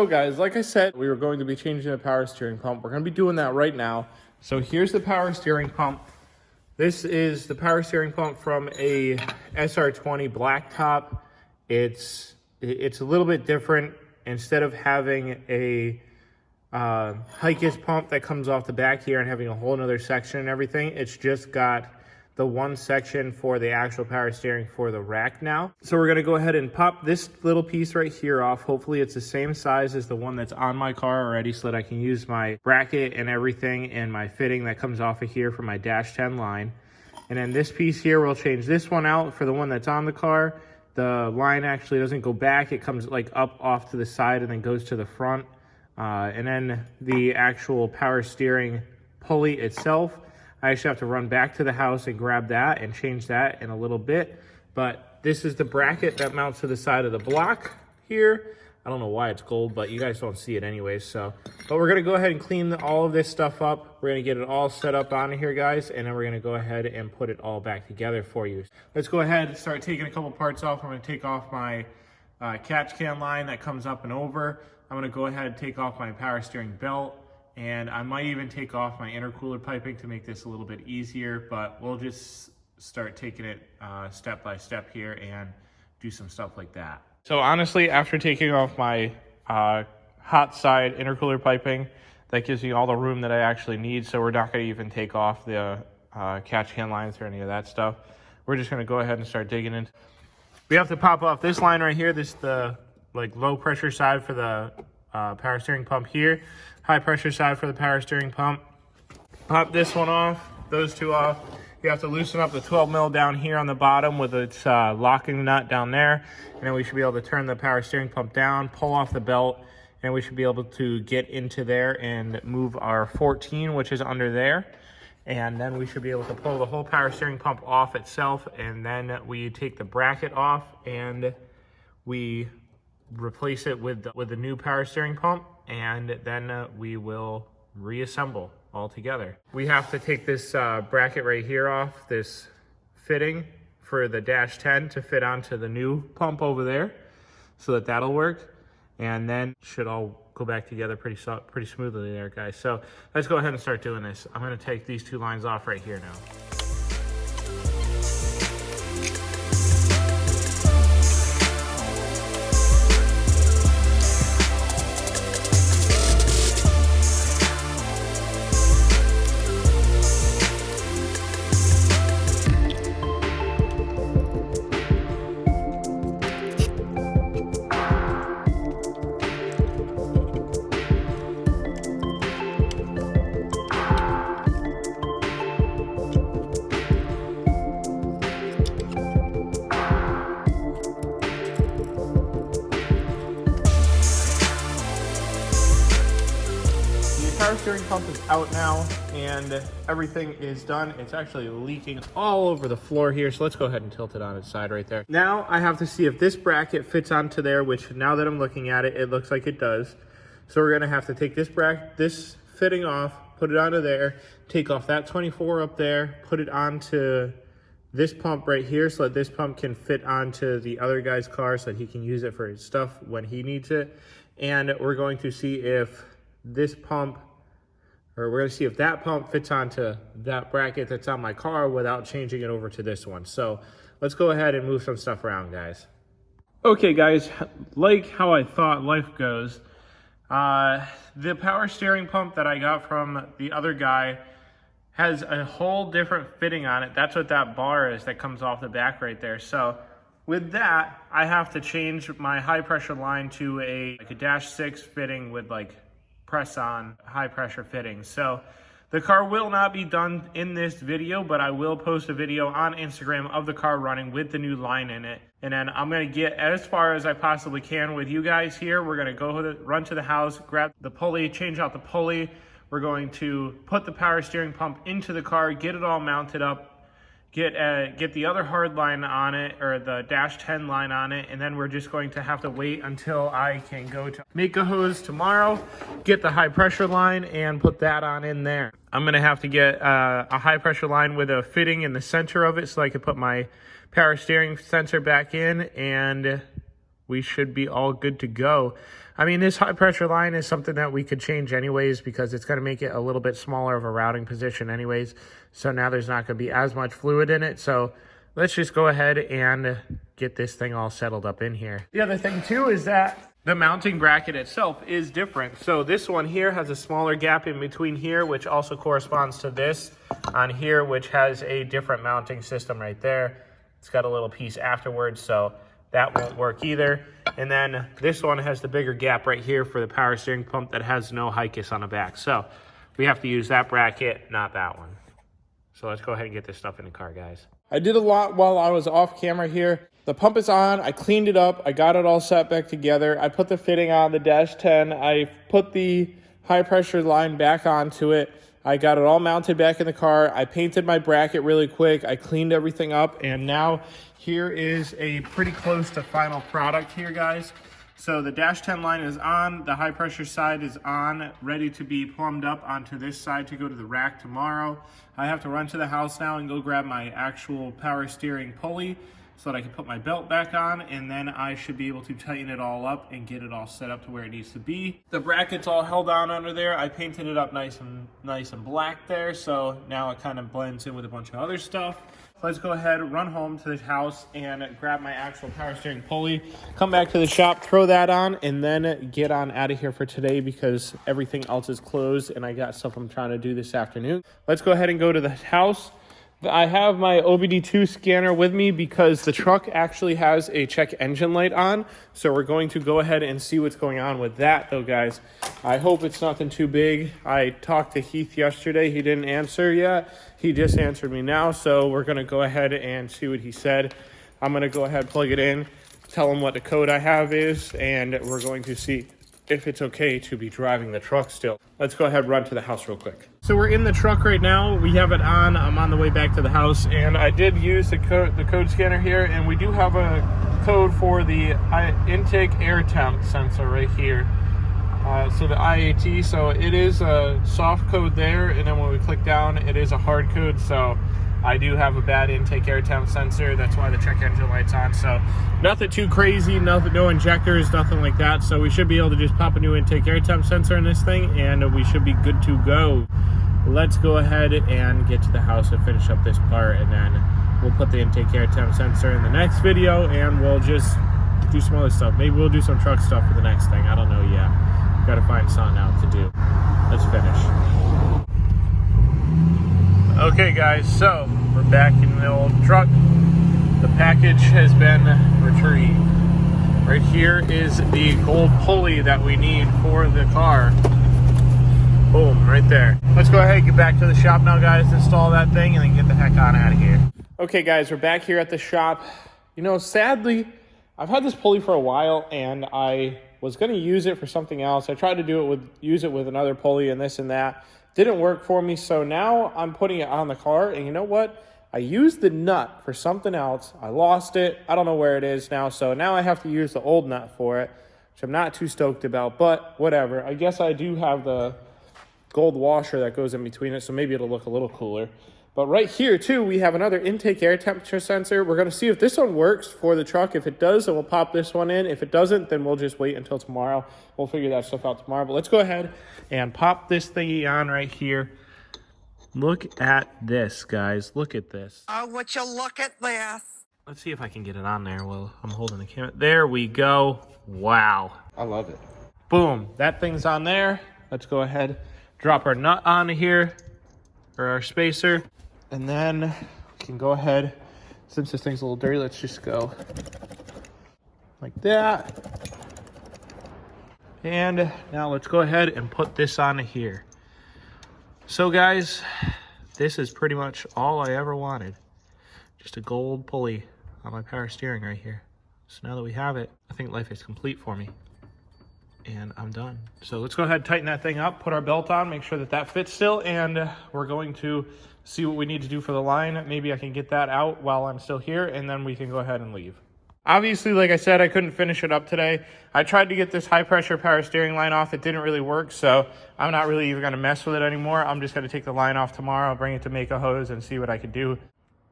So guys, like I said, we were going to be changing the power steering pump. We're going to be doing that right now. So here's the power steering pump. This is the power steering pump from a SR20 blacktop. It's a little bit different. Instead of having a Hikis pump that comes off the back here and having a whole nother section and everything, it's just got the one section for the actual power steering for the rack now. So we're gonna go ahead and pop this little piece right here off. Hopefully it's the same size as the one that's on my car already so that I can use my bracket and everything and my fitting that comes off of here for my dash 10 line. And then this piece here, we'll change this one out for the one that's on the car. The line actually doesn't go back. It comes like up off to the side and then goes to the front. And then the actual power steering pulley itself, I actually have to run back to the house and grab that and change that in a little bit. But this is the bracket that mounts to the side of the block here. I don't know why it's gold, but you guys don't see it anyways. But we're gonna go ahead and clean all of this stuff up. We're gonna get it all set up on here, guys, and then we're gonna go ahead and put it all back together for you. Let's go ahead and start taking a couple parts off. I'm gonna take off my catch can line that comes up and over. I'm gonna go ahead and take off my power steering belt. And I might even take off my intercooler piping to make this a little bit easier, but we'll just start taking it step by step here and do some stuff like that. So honestly, after taking off my hot side intercooler piping, that gives me all the room that I actually need. So we're not gonna even take off the catch can lines or any of that stuff. We're just gonna go ahead and start digging in. We have to pop off this line right here. This is the like low pressure side for the power steering pump here. High pressure side for the power steering pump. Pop this one off, those two off. You have to loosen up the 12 mil down here on the bottom with its locking nut down there. And then we should be able to turn the power steering pump down, pull off the belt, and we should be able to get into there and move our 14, which is under there. And then we should be able to pull the whole power steering pump off itself. And then we take the bracket off and we replace it with the new power steering pump, and then we will reassemble all together. We have to take this bracket right here off, this fitting for the dash 10 to fit onto the new pump over there, so that that'll work, and then it should all go back together pretty smoothly there, guys. So let's go ahead and start doing this. I'm going to take these two lines off right here now. Power steering pump is out now and everything is done. It's actually leaking all over the floor here, so let's go ahead and tilt it on its side right there. Now I have to see if this bracket fits onto there, which now that I'm looking at it, it looks like it does. So we're gonna have to take this fitting off, put it onto there, take off that 24 up there, put it onto this pump right here so that this pump can fit onto the other guy's car so that he can use it for his stuff when he needs it. And we're going to see if this pump, or we're gonna see if that pump fits onto that bracket that's on my car without changing it over to this one. So let's go ahead and move some stuff around, guys. Okay, guys, like how I thought life goes, the power steering pump that I got from the other guy has a whole different fitting on it. That's what that bar is that comes off the back right there. So with that, I have to change my high pressure line to a dash 6 fitting with like press on high pressure fittings. So the car will not be done in this video, but I will post a video on Instagram of the car running with the new line in it. And then I'm gonna get as far as I possibly can with you guys here. We're gonna go run to the house, grab the pulley, change out the pulley. We're going to put the power steering pump into the car, get it all mounted up, get the other hard line on it, or the dash 10 line on it, and then we're just going to have to wait until I can go to make a hose tomorrow, get the high pressure line and put that on in there. I'm gonna have to get a high pressure line with a fitting in the center of it so I can put my power steering sensor back in, and we should be all good to go. I mean, this high pressure line is something that we could change anyways because it's going to make it a little bit smaller of a routing position anyways. So now there's not going to be as much fluid in it. So let's just go ahead and get this thing all settled up in here. The other thing too is that the mounting bracket itself is different. So this one here has a smaller gap in between here, which also corresponds to this on here, which has a different mounting system right there. It's got a little piece afterwards, so that won't work either. And then this one has the bigger gap right here for the power steering pump that has no HICUS on the back. So we have to use that bracket, not that one. So let's go ahead and get this stuff in the car, guys. I did a lot while I was off camera here. The pump is on, I cleaned it up, I got it all set back together. I put the fitting on the dash 10, I put the high pressure line back onto it. I got it all mounted back in the car. I painted my bracket really quick. I cleaned everything up, and now here is a pretty close to final product here, guys. So the dash 10 line is on, the high pressure side is on, ready to be plumbed up onto this side to go to the rack tomorrow. I have to run to the house now and go grab my actual power steering pulley so that I can put my belt back on, and then I should be able to tighten it all up and get it all set up to where it needs to be. The bracket's all held on under there. I painted it up nice and black there, so now it kind of blends in with a bunch of other stuff. Let's go ahead, run home to the house and grab my actual power steering pulley, come back to the shop, throw that on, and then get on out of here for today because everything else is closed and I got stuff I'm trying to do this afternoon. Let's go ahead and go to the house. I have my OBD2 scanner with me because the truck actually has a check engine light on. So we're going to go ahead and see what's going on with that though, guys. I hope it's nothing too big. I talked to Heath yesterday. He didn't answer yet. He just answered me now. So we're going to go ahead and see what he said. I'm going to go ahead, plug it in, tell him what the code I have is, and we're going to see if it's okay to be driving the truck still. Let's go ahead and run to the house real quick. So we're in the truck right now. We have it on. I'm on the way back to the house, and I did use the code scanner here, and we do have a code for the intake air temp sensor right here. So the IAT, so it is a soft code there, and then when we click down, it is a hard code. So I do have a bad intake air temp sensor. That's why the check engine light's on. So nothing too crazy, no injectors, nothing like that. So we should be able to just pop a new intake air temp sensor in this thing, and we should be good to go. Let's go ahead and get to the house and finish up this part, and then we'll put the intake air temp sensor in the next video, and we'll just do some other stuff. Maybe we'll do some truck stuff for the next thing. I don't know yet. Got to find something out to do. Let's finish. Okay guys, so we're back in the old truck. The package has been retrieved. Right here is the gold pulley that we need for the car. Boom, right there. Let's go ahead and get back to the shop now, guys, install that thing, and then get the heck on out of here. Okay guys, we're back here at the shop. You know, sadly, I've had this pulley for a while, and I was going to use it for something else. I tried to use it with another pulley and this and that. Didn't work for me, so now I'm putting it on the car, and you know what? I used the nut for something else. I lost it. I don't know where it is now, so now I have to use the old nut for it, which I'm not too stoked about, but whatever. I guess I do have the gold washer that goes in between it, so maybe it'll look a little cooler. But right here, too, we have another intake air temperature sensor. We're going to see if this one works for the truck. If it does, then we'll pop this one in. If it doesn't, then we'll just wait until tomorrow. We'll figure that stuff out tomorrow. But let's go ahead and pop this thingy on right here. Look at this, guys. Look at this. Oh, would you look at this? Let's see if I can get it on there while I'm holding the camera. There we go. Wow. I love it. Boom. That thing's on there. Let's go ahead, drop our nut on here, or our spacer. And then we can go ahead, since this thing's a little dirty, let's just go like that. And now let's go ahead and put this on here. So guys, this is pretty much all I ever wanted. Just a gold pulley on my power steering right here. So now that we have it, I think life is complete for me. And I'm done. So let's go ahead and tighten that thing up, put our belt on, make sure that that fits still, and we're going to see what we need to do for the line. Maybe I can get that out while I'm still here, and then we can go ahead and leave. Obviously, like I said, I couldn't finish it up today. I tried to get this high pressure power steering line off. It didn't really work, so I'm not really even gonna mess with it anymore. I'm just gonna take the line off tomorrow, bring it to Make a Hose, and see what I could do.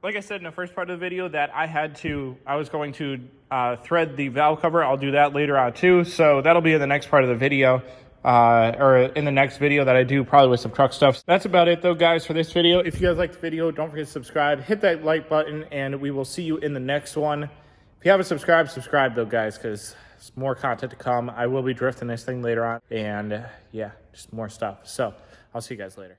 like I said in the first part of the video, that I was going to thread the valve cover. I'll do that later on too. So that'll be in the next part of the video, or in the next video that I do, probably with some truck stuff. That's about it though, guys, for this video. If you guys liked the video, don't forget to subscribe, hit that like button, and we will see you in the next one. If you haven't subscribed, subscribe though, guys, because there's more content to come. I will be drifting this thing later on, and yeah, just more stuff. So I'll see you guys later.